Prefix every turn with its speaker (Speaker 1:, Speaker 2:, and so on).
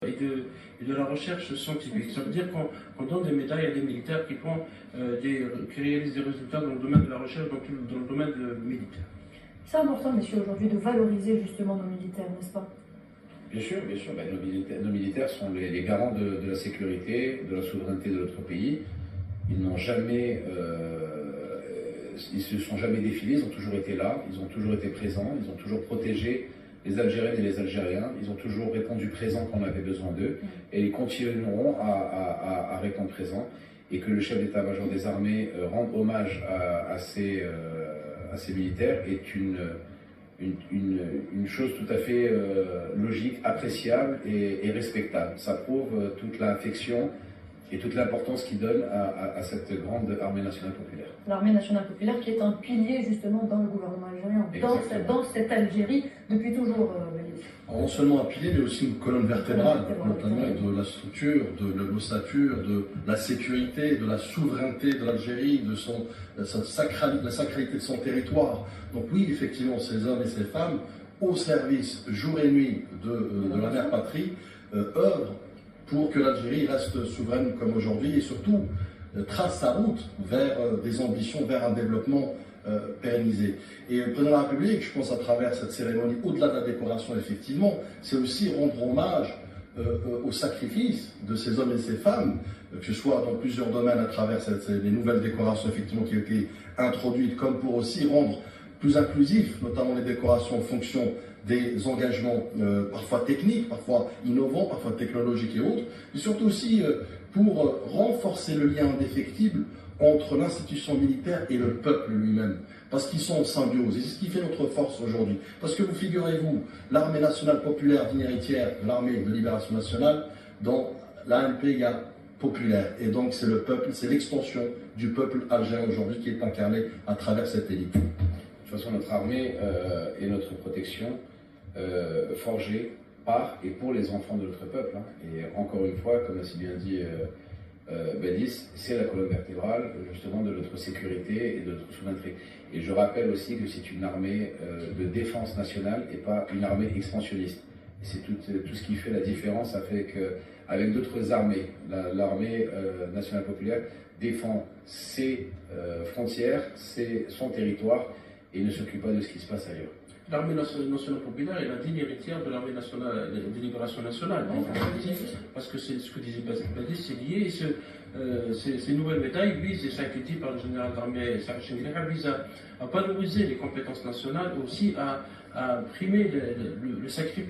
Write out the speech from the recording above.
Speaker 1: Et de la recherche scientifique. Ça veut dire qu'on donne des médailles à des militaires qui réalisent des résultats dans le domaine de la recherche, dans le domaine militaire.
Speaker 2: C'est important, messieurs, aujourd'hui, de valoriser justement nos militaires, n'est-ce pas?
Speaker 3: Bien sûr, bien sûr. Ben, nos militaires sont les garants de la sécurité, de la souveraineté de notre pays. Ils n'ont jamais, ils se sont jamais défilés, ils ont toujours été là, ils ont toujours été présents, ils ont toujours protégé les Algériennes et les Algériens, ils ont toujours répondu présent quand on avait besoin d'eux, et ils continueront à répondre présent, et que le chef d'état-major des armées rende hommage à ces militaires est une chose tout à fait logique, appréciable et respectable. Ça prouve toute l'affection et toute l'importance qu'il donne à cette grande armée nationale populaire.
Speaker 2: L'armée nationale populaire qui est un pilier justement dans le gouvernement algérien, dans cette Algérie depuis toujours.
Speaker 4: Non seulement un pilier, mais aussi une colonne vertébrale, notamment de la structure, de l'ossature, de la sécurité, de la souveraineté de l'Algérie, de la sacralité de son territoire. Donc oui, effectivement, ces hommes et ces femmes, au service jour et nuit de la mère patrie, œuvrent pour que l'Algérie reste souveraine comme aujourd'hui et surtout trace sa route vers des ambitions, vers un développement pérennisé. Et le président de la République, je pense à travers cette cérémonie, au-delà de la décoration effectivement, c'est aussi rendre hommage au sacrifice de ces hommes et ces femmes, que ce soit dans plusieurs domaines à travers les nouvelles décorations effectivement qui ont été introduites, comme pour aussi rendre plus inclusif, notamment les décorations en fonction des engagements parfois techniques, parfois innovants, parfois technologiques et autres, mais surtout aussi pour renforcer le lien indéfectible entre l'institution militaire et le peuple lui-même, parce qu'ils sont en symbiose, et c'est ce qui fait notre force aujourd'hui. Parce que vous figurez-vous, l'armée nationale populaire, digne héritière de l'armée de libération nationale, dans l'ANP, il y a populaire, et donc c'est le peuple, c'est l'extension du peuple algérien aujourd'hui qui est incarné à travers cette élite.
Speaker 3: De toute façon, notre armée et notre protection forgée par et pour les enfants de notre peuple. Et encore une fois, comme a si bien dit Badis, c'est la colonne vertébrale justement de notre sécurité et de notre souveraineté. Et je rappelle aussi que c'est une armée de défense nationale et pas une armée expansionniste. C'est tout ce qui fait la différence avec d'autres armées. L'armée nationale populaire défend ses frontières, son territoire, et ne s'occupe pas de ce qui se passe ailleurs.
Speaker 1: L'armée nationale populaire est la digne héritière de l'armée nationale de libération nationale. Parce que c'est ce que disait Badis, c'est lié. Ces nouvelles médailles visent, et ça a été dit par le général d'armée Sarah Chengueleha, visent à valoriser les compétences nationales, aussi à primer le sacrifice.